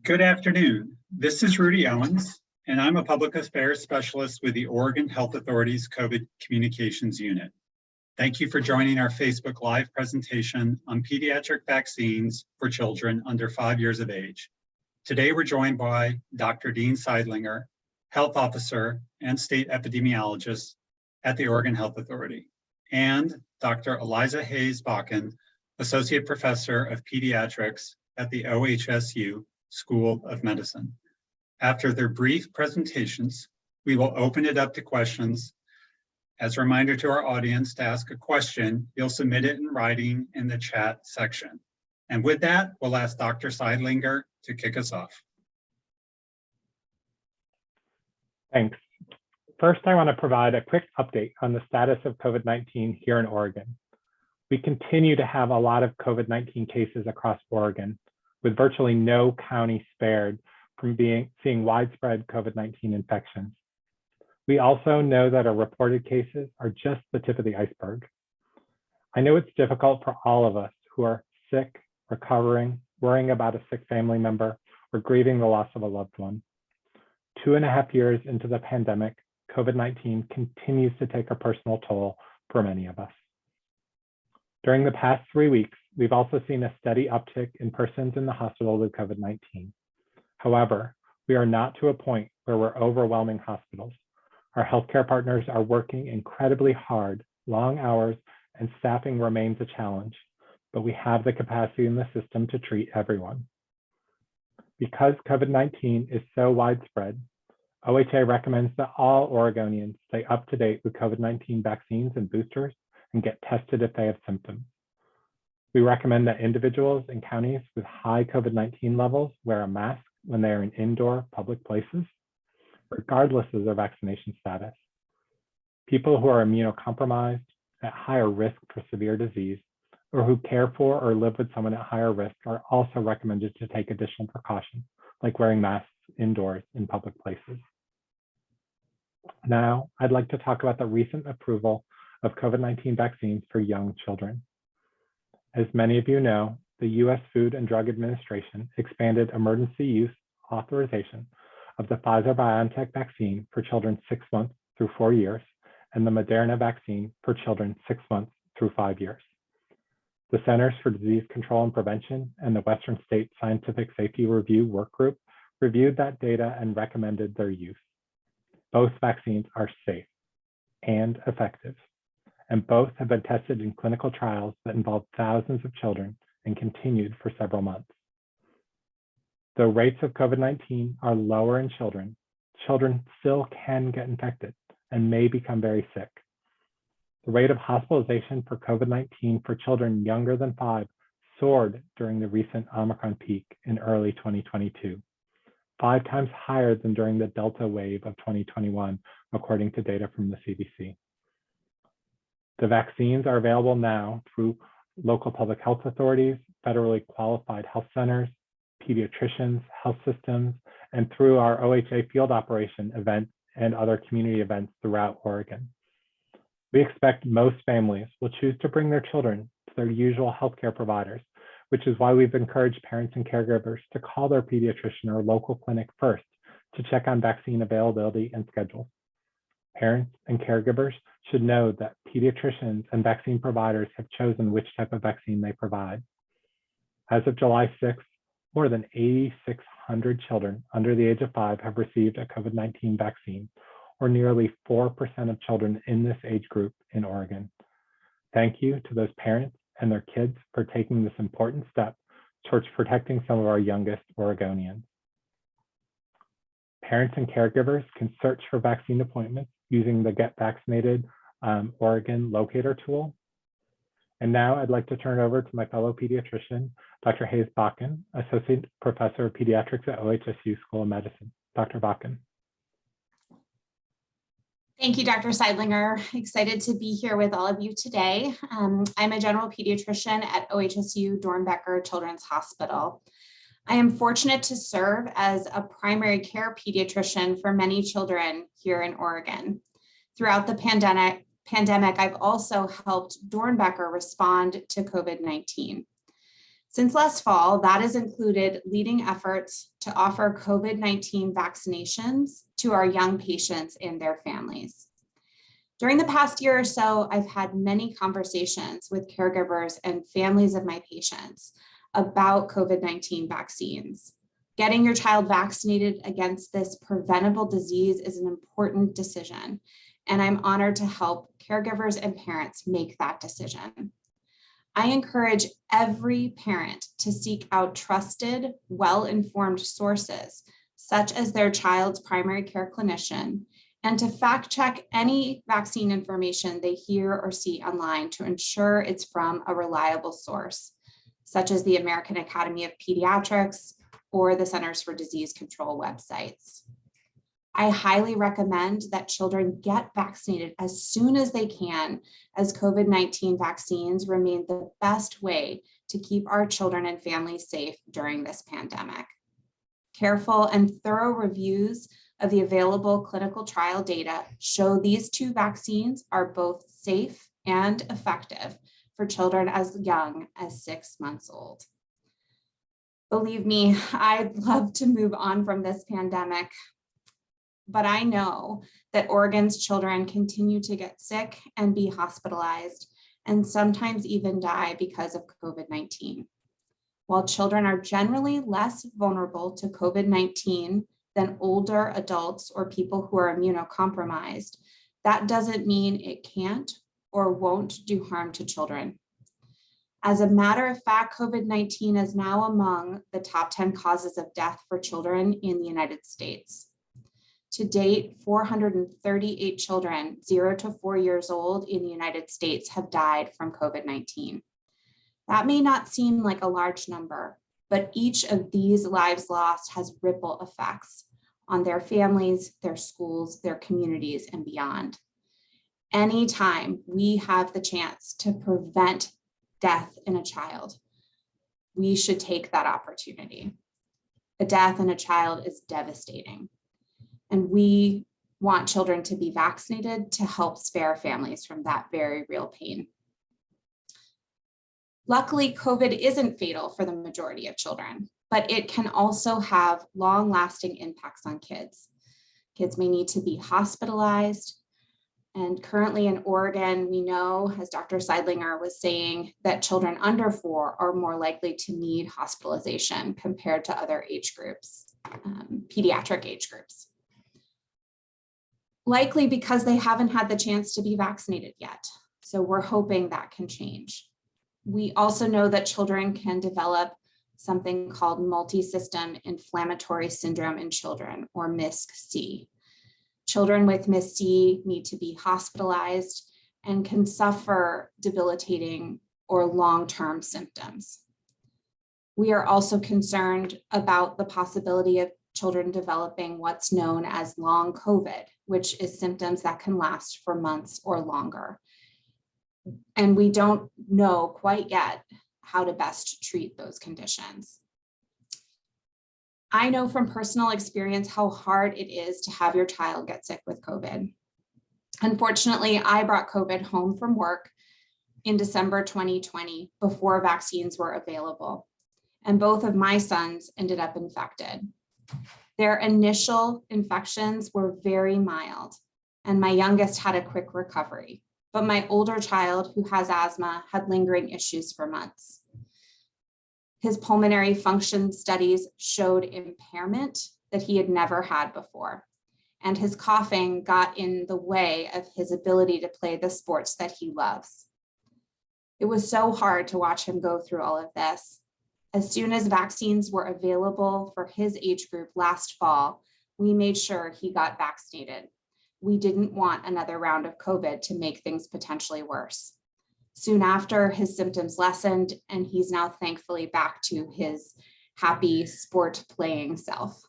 Good afternoon. This is Rudy Owens, and I'm a public affairs specialist with the Oregon Health Authority's COVID Communications Unit. Thank you for joining our Facebook Live presentation on pediatric vaccines for children under 5 years of age. Today, we're joined by Dr. Dean Sidelinger, Health Officer and State Epidemiologist at the Oregon Health Authority, and Dr. Eliza Hayes Bakken, Associate Professor of Pediatrics at the OHSU School of Medicine. After their brief presentations, we will open it up to questions. As a reminder to our audience, to ask a question, you'll submit it in writing in the chat section. And with that, we'll ask Dr. Sidelinger to kick us off. Thanks. First, I want to provide a quick update on the status of COVID-19 here in Oregon. We continue to have a lot of COVID-19 cases across Oregon, with virtually no county spared from seeing widespread COVID-19 infections. We also know that our reported cases are just the tip of the iceberg. I know it's difficult for all of us who are sick, recovering, worrying about a sick family member, or grieving the loss of a loved one. 2.5 years into the pandemic, COVID-19 continues to take a personal toll for many of us. During the past 3 weeks, we've also seen a steady uptick in persons in the hospital with COVID-19. However, we are not to a point where we're overwhelming hospitals. Our healthcare partners are working incredibly hard, long hours, and staffing remains a challenge, but we have the capacity in the system to treat everyone. Because COVID-19 is so widespread, OHA recommends that all Oregonians stay up to date with COVID-19 vaccines and boosters and get tested if they have symptoms. We recommend that individuals in counties with high COVID-19 levels wear a mask when they are in indoor public places, regardless of their vaccination status. People who are immunocompromised, at higher risk for severe disease, or who care for or live with someone at higher risk are also recommended to take additional precautions, like wearing masks indoors in public places. Now, I'd like to talk about the recent approval of COVID-19 vaccines for young children. As many of you know, the U.S. Food and Drug Administration expanded emergency use authorization of the Pfizer-BioNTech vaccine for children 6 months through 4 years, and the Mrna vaccine for children 6 months through 5 years. The Centers for Disease Control and Prevention and the Western State Scientific Safety Review Work Group reviewed that data and recommended their use. Both vaccines are safe and effective, and both have been tested in clinical trials that involved thousands of children and continued for several months. Though rates of COVID-19 are lower in children, children still can get infected and may become very sick. The rate of hospitalization for COVID-19 for children younger than 5 soared during the recent Omicron peak in early 2022, 5 times higher than during the Delta wave of 2021, according to data from the CDC. The vaccines are available now through local public health authorities, federally qualified health centers, pediatricians, health systems, and through our OHA field operation events and other community events throughout Oregon. We expect most families will choose to bring their children to their usual healthcare providers, which is why we've encouraged parents and caregivers to call their pediatrician or local clinic first to check on vaccine availability and schedules. Parents and caregivers should know that pediatricians and vaccine providers have chosen which type of vaccine they provide. As of July 6th, more than 8,600 children under the age of 5 have received a COVID-19 vaccine, or nearly 4% of children in this age group in Oregon. Thank you to those parents and their kids for taking this important step towards protecting some of our youngest Oregonians. Parents and caregivers can search for vaccine appointments using the Get Vaccinated Oregon locator tool. And now I'd like to turn it over to my fellow pediatrician, Dr. Hayes Bakken, Associate Professor of Pediatrics at OHSU School of Medicine. Dr. Bakken. Thank you, Dr. Sidelinger. Excited to be here with all of you today. I'm a general pediatrician at OHSU Doernbecher Children's Hospital. I am fortunate to serve as a primary care pediatrician for many children here in Oregon. Throughout the pandemic, I've also helped Doernbecher respond to COVID-19. Since last fall, that has included leading efforts to offer COVID-19 vaccinations to our young patients and their families. During the past year or so, I've had many conversations with caregivers and families of my patients about COVID-19 vaccines. Getting your child vaccinated against this preventable disease is an important decision, and I'm honored to help caregivers and parents make that decision. I encourage every parent to seek out trusted, well-informed sources, such as their child's primary care clinician, and to fact check any vaccine information they hear or see online to ensure it's from a reliable source, such as the American Academy of Pediatrics or the Centers for Disease Control websites. I highly recommend that children get vaccinated as soon as they can, as COVID-19 vaccines remain the best way to keep our children and families safe during this pandemic. Careful and thorough reviews of the available clinical trial data show these two vaccines are both safe and effective for children as young as 6 months old. Believe me, I'd love to move on from this pandemic, but I know that Oregon's children continue to get sick and be hospitalized, and sometimes even die because of COVID-19. While children are generally less vulnerable to COVID-19 than older adults or people who are immunocompromised, that doesn't mean it can't or won't do harm to children. As a matter of fact, COVID-19 is now among the top 10 causes of death for children in the United States. To date, 438 children 0 to 4 years old in the United States have died from COVID-19. That may not seem like a large number, but each of these lives lost has ripple effects on their families, their schools, their communities, and beyond. Anytime we have the chance to prevent death in a child, we should take that opportunity. A death in a child is devastating, and we want children to be vaccinated to help spare families from that very real pain. Luckily, COVID isn't fatal for the majority of children, but it can also have long-lasting impacts on kids. Kids may need to be hospitalized. And currently in Oregon, we know, as Dr. Sidelinger was saying, that children under 4 are more likely to need hospitalization compared to other age groups, pediatric age groups. Likely because they haven't had the chance to be vaccinated yet. So we're hoping that can change. We also know that children can develop something called multi-system inflammatory syndrome in children, or MIS-C. Children with MIS-C need to be hospitalized and can suffer debilitating or long-term symptoms. We are also concerned about the possibility of children developing what's known as long COVID, which is symptoms that can last for months or longer. And we don't know quite yet how to best treat those conditions. I know from personal experience how hard it is to have your child get sick with COVID. Unfortunately, I brought COVID home from work in December 2020 before vaccines were available, and both of my sons ended up infected. Their initial infections were very mild, and my youngest had a quick recovery, but my older child, who has asthma, had lingering issues for months. His pulmonary function studies showed impairment that he had never had before, and his coughing got in the way of his ability to play the sports that he loves. It was so hard to watch him go through all of this. As soon as vaccines were available for his age group last fall, we made sure he got vaccinated. We didn't want another round of COVID to make things potentially worse. Soon after, his symptoms lessened, and he's now thankfully back to his happy sport playing self.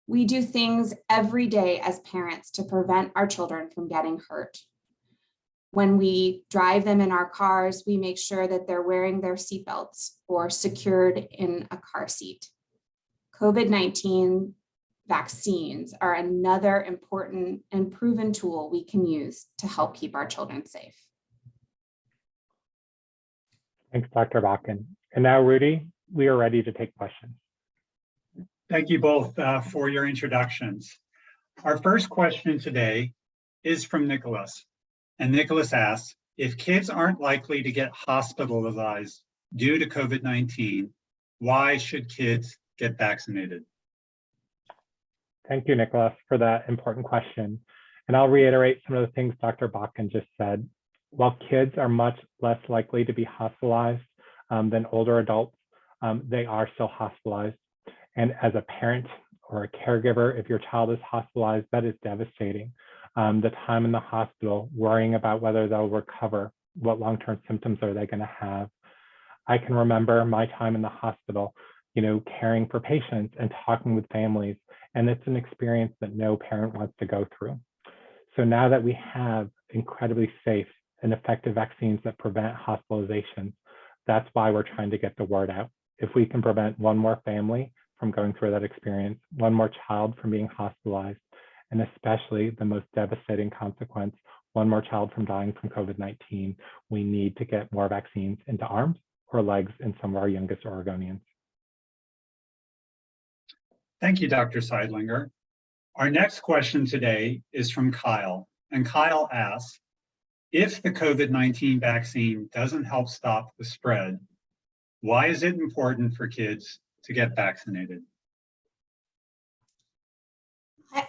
We do things every day as parents to prevent our children from getting hurt. When we drive them in our cars, we make sure that they're wearing their seatbelts or secured in a car seat. COVID-19 vaccines are another important and proven tool we can use to help keep our children safe. Thanks, Dr. Bakken. And now, Rudy, we are ready to take questions. Thank you both for your introductions. Our first question today is from Nicholas. And Nicholas asks, if kids aren't likely to get hospitalized due to COVID-19, why should kids get vaccinated? Thank you, Nicholas, for that important question. And I'll reiterate some of the things Dr. Bakken just said. While kids are much less likely to be hospitalized than older adults, they are still hospitalized. And as a parent or a caregiver, if your child is hospitalized, that is devastating. The time in the hospital, worrying about whether they'll recover, what long-term symptoms are they going to have. I can remember my time in the hospital, caring for patients and talking with families, and it's an experience that no parent wants to go through. So now that we have incredibly safe and effective vaccines that prevent hospitalizations, that's why we're trying to get the word out. If we can prevent one more family from going through that experience, one more child from being hospitalized, and especially the most devastating consequence, one more child from dying from COVID-19, we need to get more vaccines into arms or legs in some of our youngest Oregonians. Thank you, Dr. Sidelinger. Our next question today is from Kyle. And Kyle asks, if the COVID-19 vaccine doesn't help stop the spread, why is it important for kids to get vaccinated?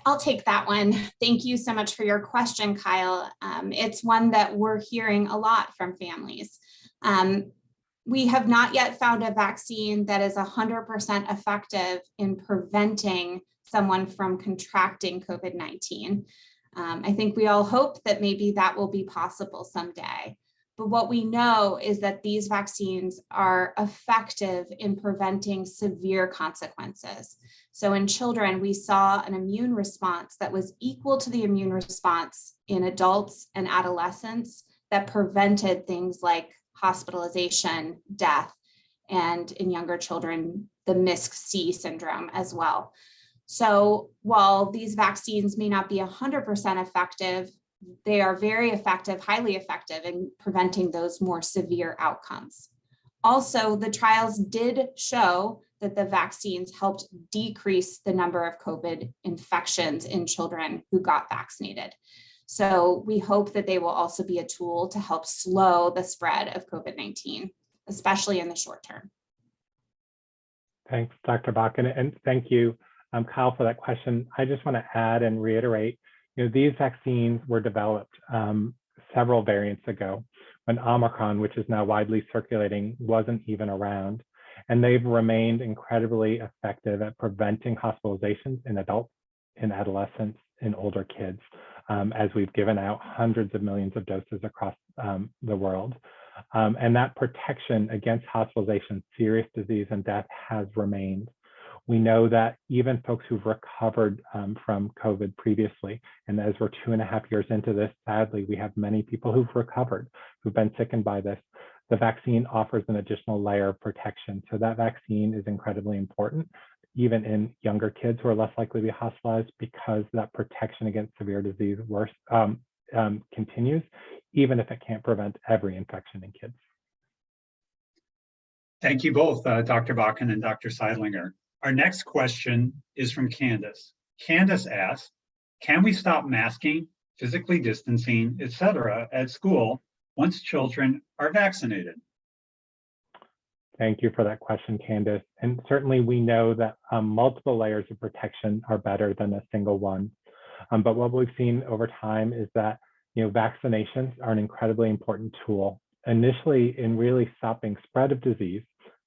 I'll take that one. Thank you so much for your question, Kyle. It's one that we're hearing a lot from families. We have not yet found a vaccine that is 100% effective in preventing someone from contracting COVID-19. I think we all hope that maybe that will be possible someday. But what we know is that these vaccines are effective in preventing severe consequences. So in children, we saw an immune response that was equal to the immune response in adults and adolescents that prevented things like hospitalization, death, and in younger children, the MISC-C syndrome as well. So while these vaccines may not be 100% effective, they are very effective, highly effective in preventing those more severe outcomes. Also, the trials did show that the vaccines helped decrease the number of COVID infections in children who got vaccinated. So we hope that they will also be a tool to help slow the spread of COVID-19, especially in the short term. Thanks, Dr. Bakken, and thank you, Kyle, for that question. I just want to add and reiterate, these vaccines were developed several variants ago when Omicron, which is now widely circulating, wasn't even around. And they've remained incredibly effective at preventing hospitalizations in adults, in adolescents, in older kids, as we've given out hundreds of millions of doses across the world. And that protection against hospitalization, serious disease, and death has remained. We know that even folks who've recovered from COVID previously, and as we're 2.5 years into this, sadly, we have many people who've recovered, who've been sickened by this. The vaccine offers an additional layer of protection. So that vaccine is incredibly important, even in younger kids who are less likely to be hospitalized, because that protection against severe disease continues, even if it can't prevent every infection in kids. Thank you both, Dr. Bakken and Dr. Sidelinger. Our next question is from Candace. Candace asks, can we stop masking, physically distancing, etc. at school once children are vaccinated? Thank you for that question, Candace. And certainly we know that multiple layers of protection are better than a single one. But what we've seen over time is that vaccinations are an incredibly important tool, initially in really stopping spread of disease.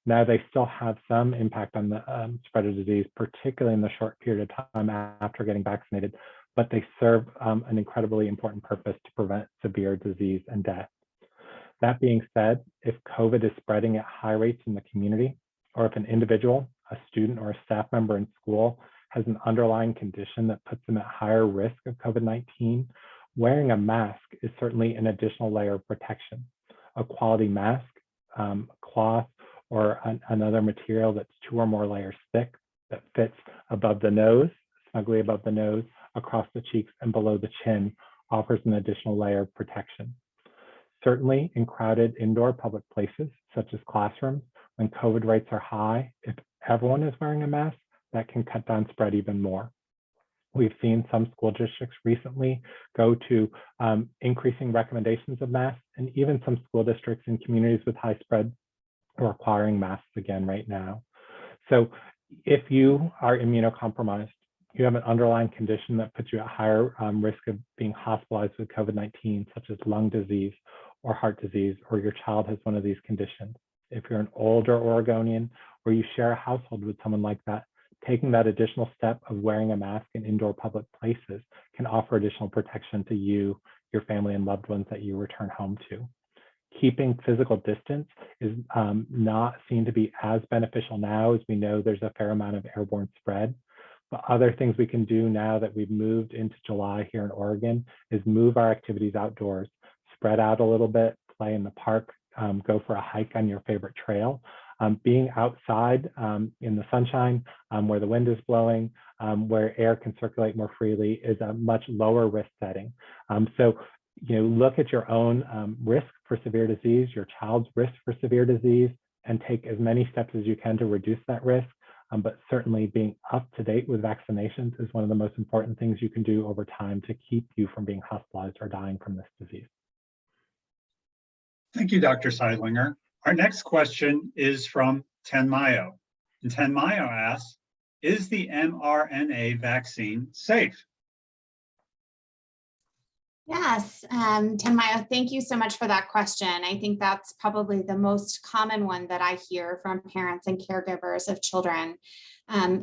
Now they still have some impact on the spread of disease, particularly in the short period of time after getting vaccinated, but they serve an incredibly important purpose to prevent severe disease and death. That being said, if COVID is spreading at high rates in the community, or if an individual, a student, or a staff member in school has an underlying condition that puts them at higher risk of COVID-19, wearing a mask is certainly an additional layer of protection. A quality mask, cloth, or another material that's 2 or more layers thick that fits above the nose, snugly above the nose, across the cheeks and below the chin, offers an additional layer of protection. Certainly in crowded indoor public places, such as classrooms. When COVID rates are high, if everyone is wearing a mask, that can cut down spread even more. We've seen some school districts recently go to increasing recommendations of masks, and even some school districts in communities with high spread are requiring masks again right now. So if you are immunocompromised, you have an underlying condition that puts you at higher risk of being hospitalized with COVID-19, such as lung disease or heart disease, or your child has one of these conditions. If you're an older Oregonian or you share a household with someone like that, taking that additional step of wearing a mask in indoor public places can offer additional protection to you, your family, and loved ones that you return home to. Keeping physical distance is not seen to be as beneficial now, as we know there's a fair amount of airborne spread. But other things we can do now that we've moved into July here in Oregon is move our activities outdoors, spread out a little bit, play in the park, go for a hike on your favorite trail. Being outside in the sunshine, where the wind is blowing, where air can circulate more freely is a much lower risk setting. So, look at your own risk for severe disease, your child's risk for severe disease, and take as many steps as you can to reduce that risk. But certainly being up to date with vaccinations is one of the most important things you can do over time to keep you from being hospitalized or dying from this disease. Thank you, Dr. Sidelinger. Our next question is from Tenmayo. And Tenmayo asks, is the mRNA vaccine safe? Yes, Tenmayo, thank you so much for that question. I think that's probably the most common one that I hear from parents and caregivers of children.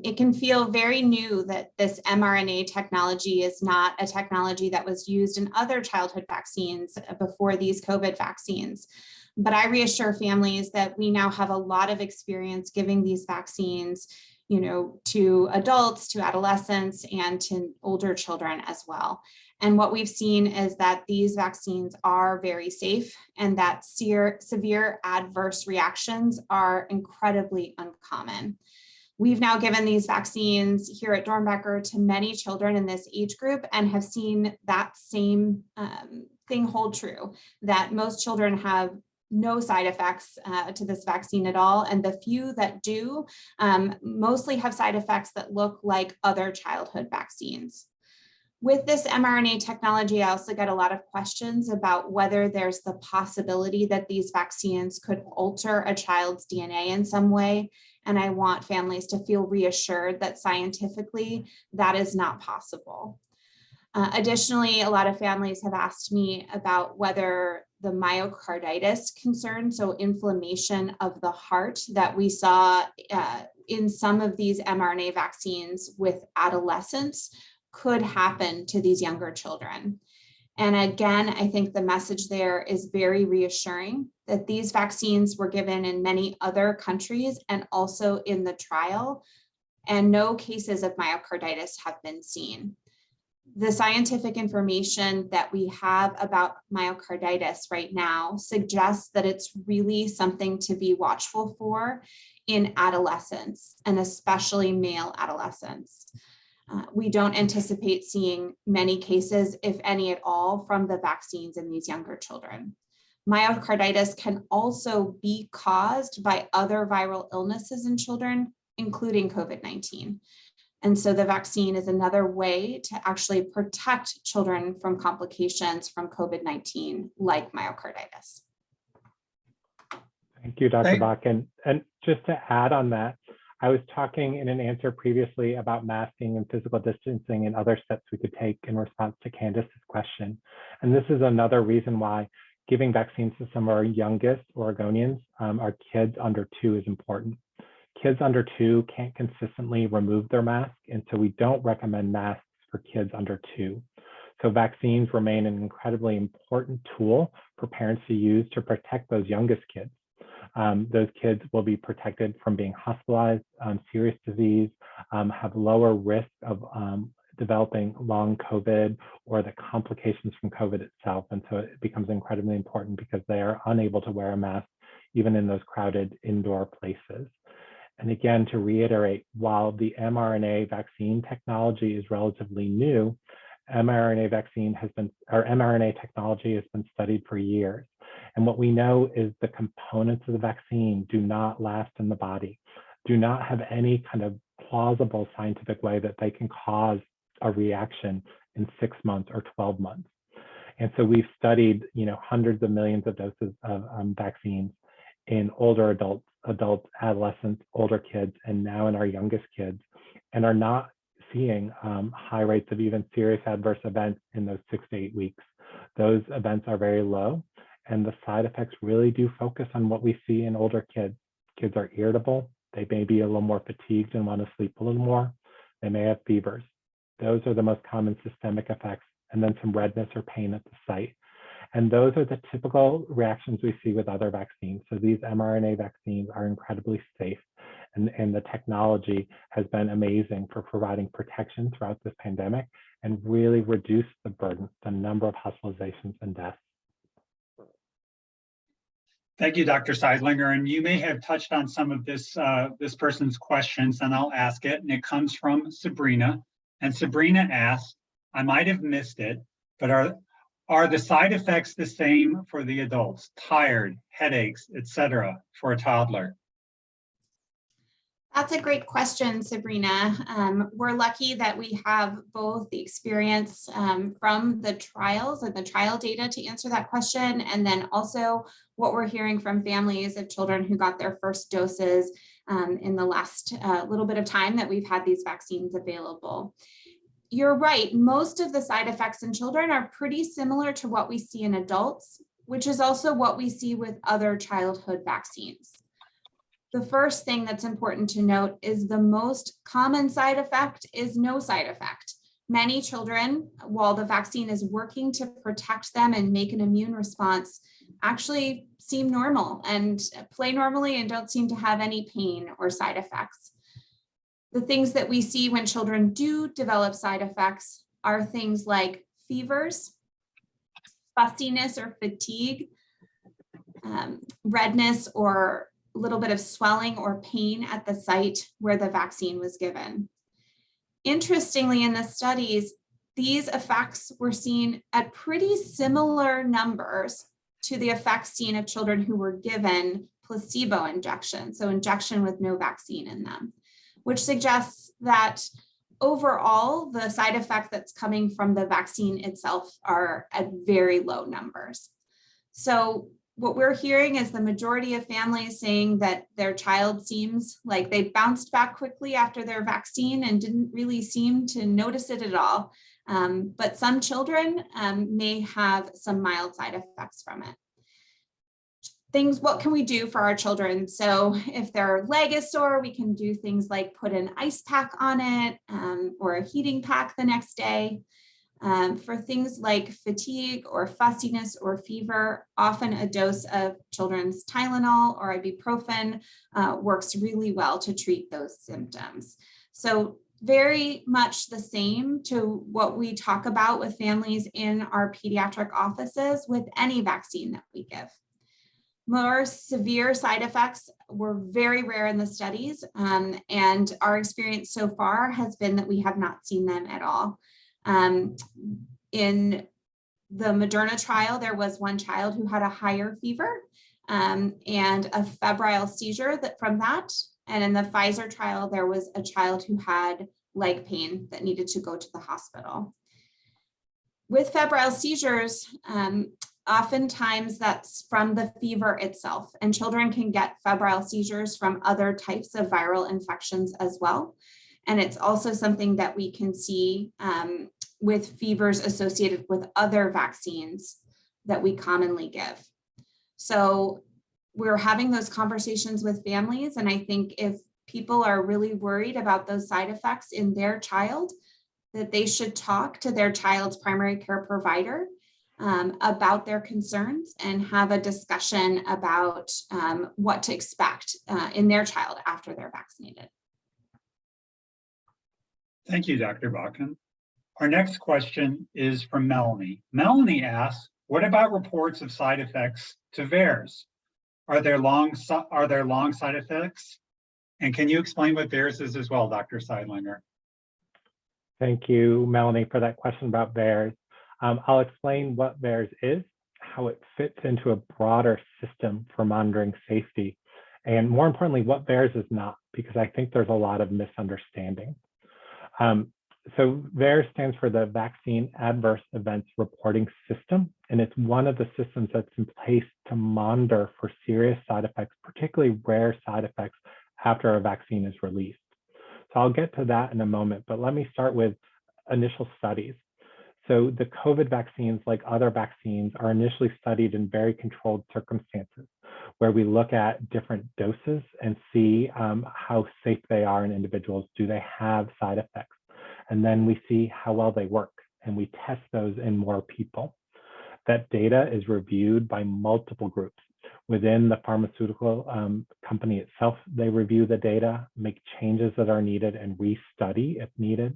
It can feel very new that this mRNA technology is not a technology that was used in other childhood vaccines before these COVID vaccines. But I reassure families that we now have a lot of experience giving these vaccines, to adults, to adolescents, and to older children as well. And what we've seen is that these vaccines are very safe and that severe adverse reactions are incredibly uncommon. We've now given these vaccines here at Doernbecher to many children in this age group and have seen that same thing hold true, that most children have no side effects to this vaccine at all. And the few that do mostly have side effects that look like other childhood vaccines. With this mRNA technology, I also get a lot of questions about whether there's the possibility that these vaccines could alter a child's DNA in some way. And I want families to feel reassured that scientifically that is not possible. Additionally, a lot of families have asked me about whether the myocarditis concern, so inflammation of the heart that we saw in some of these mRNA vaccines with adolescents, could happen to these younger children. And again, I think the message there is very reassuring that these vaccines were given in many other countries and also in the trial, and no cases of myocarditis have been seen. The scientific information that we have about myocarditis right now suggests that it's really something to be watchful for in adolescents, and especially male adolescents. We don't anticipate seeing many cases, if any at all, from the vaccines in these younger children. Myocarditis can also be caused by other viral illnesses in children, including COVID-19. And so the vaccine is another way to actually protect children from complications from COVID-19, like myocarditis. Thank you, Dr. Bakken. And just to add on that, I was talking in an answer previously about masking and physical distancing and other steps we could take in response to Candace's question. And this is another reason why giving vaccines to some of our youngest Oregonians, our kids under 2, is important. Kids under 2 can't consistently remove their mask, and so we don't recommend masks for kids under 2. So vaccines remain an incredibly important tool for parents to use to protect those youngest kids. Those kids will be protected from being hospitalized, serious disease, have lower risk of developing long COVID or the complications from COVID itself. And so it becomes incredibly important because they are unable to wear a mask even in those crowded indoor places. And again, to reiterate, while the mRNA vaccine technology is relatively new, mRNA vaccine has been, or mRNA technology has been studied for years. And what we know is the components of the vaccine do not last in the body, do not have any kind of plausible scientific way that they can cause a reaction in 6 months or 12 months. And so we've studied, hundreds of millions of doses of vaccines in older adults, adolescents, older kids, and now in our youngest kids, and are not seeing high rates of even serious adverse events in those 6 to 8 weeks. Those events are very low, and the side effects really do focus on what we see in older kids. Kids are irritable. They may be a little more fatigued and want to sleep a little more. They may have fevers. Those are the most common systemic effects, and then some redness or pain at the site. And those are the typical reactions we see with other vaccines. So these mRNA vaccines are incredibly safe, and the technology has been amazing for providing protection throughout this pandemic and really reduce the burden, the number of hospitalizations and deaths. Thank you, Dr. Sidelinger. And you may have touched on some of this person's questions, and I'll ask it. And it comes from Sabrina. And Sabrina asks, I might have missed it, but are the side effects the same for the adults? Tired, headaches, etc., for a toddler? That's a great question, Sabrina. We're lucky that we have both the experience from the trials and the trial data to answer that question, and then also what we're hearing from families of children who got their first doses in the last little bit of time that we've had these vaccines available. You're right, most of the side effects in children are pretty similar to what we see in adults, which is also what we see with other childhood vaccines. The first thing that's important to note is the most common side effect is no side effect. Many children, while the vaccine is working to protect them and make an immune response, actually seem normal and play normally and don't seem to have any pain or side effects. The things that we see when children do develop side effects are things like fevers, fussiness or fatigue, redness or a little bit of swelling or pain at the site where the vaccine was given. Interestingly, in the studies, these effects were seen at pretty similar numbers to the effects seen of children who were given placebo injection, so injection with no vaccine in them, which suggests that overall, the side effect that's coming from the vaccine itself are at very low numbers. So what we're hearing is the majority of families saying that their child seems like they bounced back quickly after their vaccine and didn't really seem to notice it at all. But some children may have some mild side effects from it. What can we do for our children? So if their leg is sore, we can do things like put an ice pack on it or a heating pack the next day. For things like fatigue or fussiness or fever, often a dose of children's Tylenol or ibuprofen works really well to treat those symptoms. So very much the same to what we talk about with families in our pediatric offices with any vaccine that we give. More severe side effects were very rare in the studies, and our experience so far has been that we have not seen them at all. In the Mrna trial, there was one child who had a higher fever and a febrile seizure from that. And in the Pfizer trial, there was a child who had leg pain that needed to go to the hospital. With febrile seizures, oftentimes that's from the fever itself, and children can get febrile seizures from other types of viral infections as well. And it's also something that we can see with fevers associated with other vaccines that we commonly give. So we're having those conversations with families. And I think if people are really worried about those side effects in their child, that they should talk to their child's primary care provider about their concerns and have a discussion about what to expect in their child after they're vaccinated. Thank you, Dr. Bakken. Our next question is from Melanie. Melanie asks, what about reports of side effects to VAERS? Are there long side effects? And can you explain what VAERS is as well, Dr. Sidelinger? Thank you, Melanie, for that question about VAERS. I'll explain what VAERS is, how it fits into a broader system for monitoring safety, and more importantly, what VAERS is not, because I think there's a lot of misunderstanding. So VAERS stands for the Vaccine Adverse Events Reporting System, and it's one of the systems that's in place to monitor for serious side effects, particularly rare side effects after a vaccine is released. So I'll get to that in a moment, but let me start with initial studies. So the COVID vaccines, like other vaccines, are initially studied in very controlled circumstances, where we look at different doses and see how safe they are in individuals. Do they have side effects? And then we see how well they work, and we test those in more people. That data is reviewed by multiple groups. Within the pharmaceutical company itself, they review the data, make changes that are needed, and restudy if needed.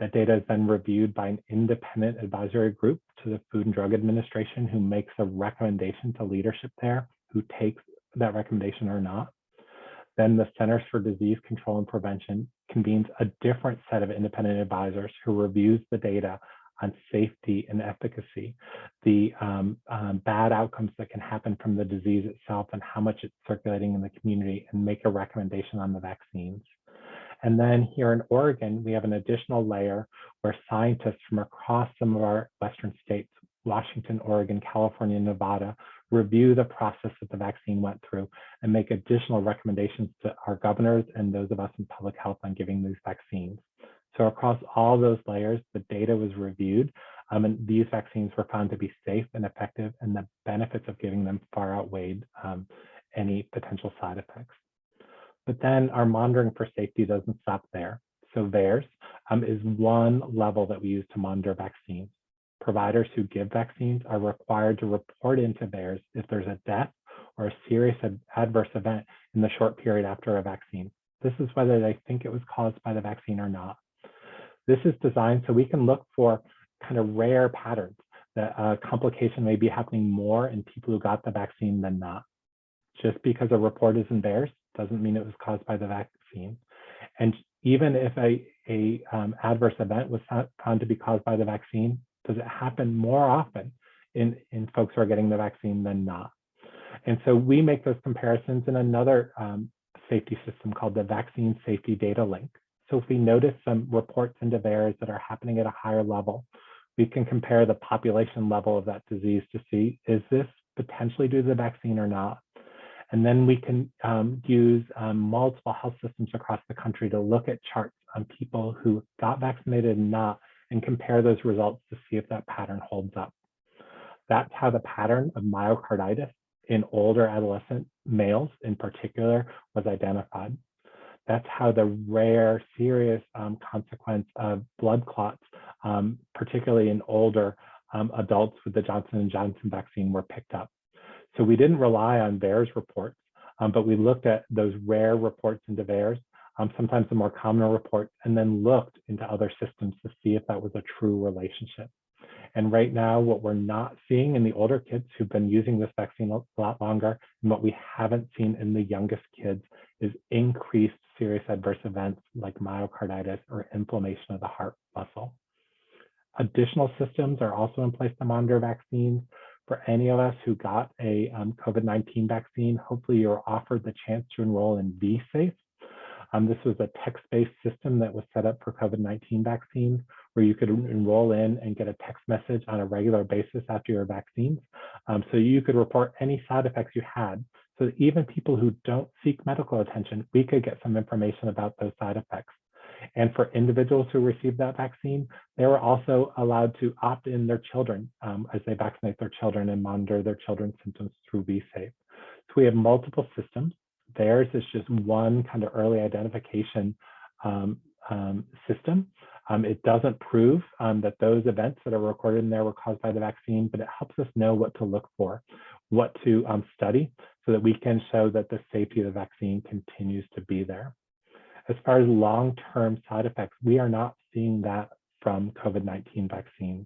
That data is then reviewed by an independent advisory group to the Food and Drug Administration, who makes a recommendation to leadership there, who takes that recommendation or not. Then the Centers for Disease Control and Prevention convenes a different set of independent advisors who reviews the data on safety and efficacy, the bad outcomes that can happen from the disease itself and how much it's circulating in the community, and make a recommendation on the vaccines. And then here in Oregon, we have an additional layer where scientists from across some of our Western states, Washington, Oregon, California, and Nevada, review the process that the vaccine went through and make additional recommendations to our governors and those of us in public health on giving these vaccines. So across all those layers, the data was reviewed, and these vaccines were found to be safe and effective, and the benefits of giving them far outweighed any potential side effects. But then our monitoring for safety doesn't stop there. So VAERS is one level that we use to monitor vaccines. Providers who give vaccines are required to report into VAERS if there's a death or a serious adverse event in the short period after a vaccine. This is whether they think it was caused by the vaccine or not. This is designed so we can look for kind of rare patterns, that complication may be happening more in people who got the vaccine than not. Just because a report is in VAERS doesn't mean it was caused by the vaccine. And even if a adverse event was found to be caused by the vaccine, does it happen more often in folks who are getting the vaccine than not? And so we make those comparisons in another safety system called the Vaccine Safety Data Link. So if we notice some reports into VAERS that are happening at a higher level, we can compare the population level of that disease to see, is this potentially due to the vaccine or not? And then we can use multiple health systems across the country to look at charts on people who got vaccinated and not, and compare those results to see if that pattern holds up. That's how the pattern of myocarditis in older adolescent males in particular was identified. That's how the rare serious consequence of blood clots, particularly in older adults with the Johnson & Johnson vaccine, were picked up. So we didn't rely on VAERS reports, but we looked at those rare reports into VAERS, sometimes the more common reports, and then looked into other systems to see if that was a true relationship. And right now, what we're not seeing in the older kids who've been using this vaccine a lot longer, and what we haven't seen in the youngest kids, is increased serious adverse events like myocarditis or inflammation of the heart muscle. Additional systems are also in place to monitor vaccines. For any of us who got a COVID-19 vaccine, hopefully you're offered the chance to enroll in VSafe. This was a text-based system that was set up for COVID-19 vaccines, where you could enroll in and get a text message on a regular basis after your vaccines. So you could report any side effects you had. So that even people who don't seek medical attention, we could get some information about those side effects. And for individuals who received that vaccine, they were also allowed to opt in their children as they vaccinate their children and monitor their children's symptoms through VSafe. So we have multiple systems. VAERS is just one kind of early identification system. It doesn't prove that those events that are recorded in there were caused by the vaccine, but it helps us know what to look for, what to study, so that we can show that the safety of the vaccine continues to be there. As far as long-term side effects, we are not seeing that from COVID-19 vaccines.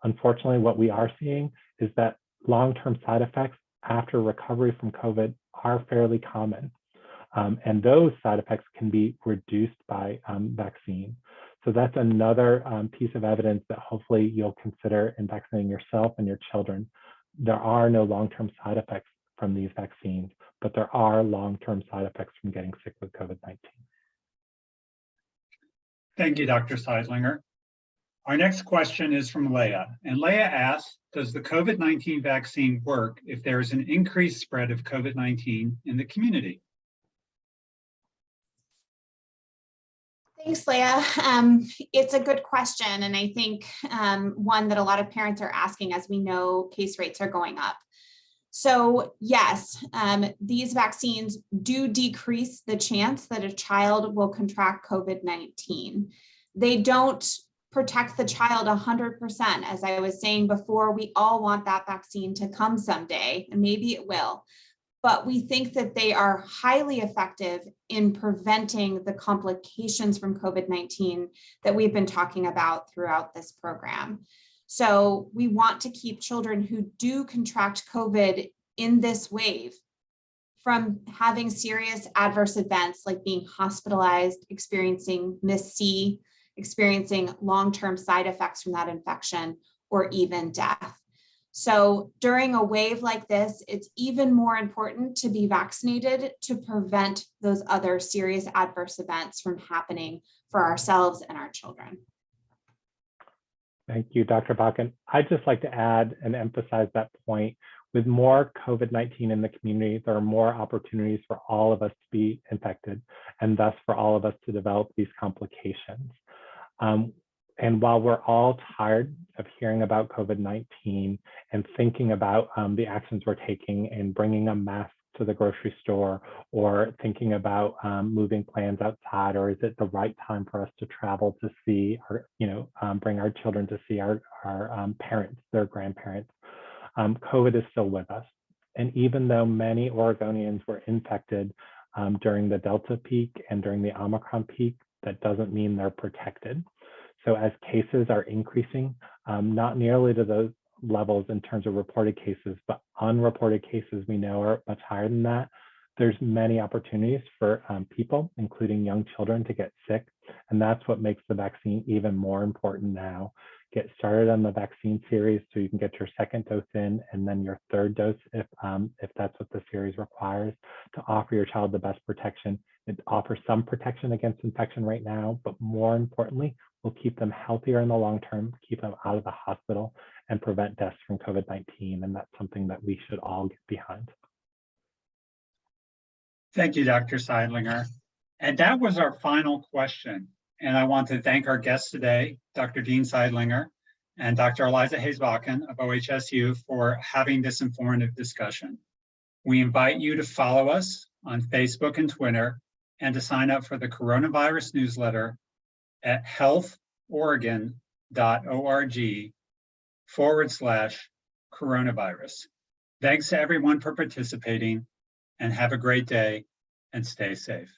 Unfortunately, what we are seeing is that long-term side effects after recovery from COVID are fairly common. And those side effects can be reduced by vaccine. So that's another piece of evidence that hopefully you'll consider in vaccinating yourself and your children. There are no long-term side effects from these vaccines, but there are long-term side effects from getting sick with COVID-19. Thank you, Dr. Sidelinger. Our next question is from Leah, and Leah asks, does the COVID-19 vaccine work if there is an increased spread of COVID-19 in the community? Thanks, Leah. It's a good question, and I think one that a lot of parents are asking as we know case rates are going up. So yes, these vaccines do decrease the chance that a child will contract COVID-19. They don't protect the child 100%. As I was saying before, we all want that vaccine to come someday, and maybe it will. But we think that they are highly effective in preventing the complications from COVID-19 that we've been talking about throughout this program. So we want to keep children who do contract COVID in this wave from having serious adverse events like being hospitalized, experiencing MIS-C, experiencing long-term side effects from that infection, or even death. So during a wave like this, it's even more important to be vaccinated to prevent those other serious adverse events from happening for ourselves and our children. Thank you, Dr. Bakken. I'd just like to add and emphasize that point. With more COVID-19 in the community, there are more opportunities for all of us to be infected, and thus for all of us to develop these complications. And while we're all tired of hearing about COVID-19 and thinking about the actions we're taking in bringing a mask to the grocery store, or thinking about moving plans outside, or is it the right time for us to travel to see our, bring our children to see our parents, their grandparents, COVID is still with us. And even though many Oregonians were infected during the Delta peak and during the Omicron peak, that doesn't mean they're protected. So as cases are increasing, not nearly to those levels in terms of reported cases, but unreported cases we know are much higher than that. There's many opportunities for people, including young children, to get sick. And that's what makes the vaccine even more important now. Get started on the vaccine series so you can get your second dose in, and then your third dose if that's what the series requires, to offer your child the best protection. It offers some protection against infection right now, but more importantly, will keep them healthier in the long term, keep them out of the hospital, and prevent deaths from COVID-19. And that's something that we should all get behind. Thank you, Dr. Sidelinger. And that was our final question. And I want to thank our guests today, Dr. Dean Sidelinger and Dr. Eliza Hayes Bakken of OHSU, for having this informative discussion. We invite you to follow us on Facebook and Twitter, and to sign up for the coronavirus newsletter at healthoregon.org/coronavirus. Thanks to everyone for participating, and have a great day and stay safe.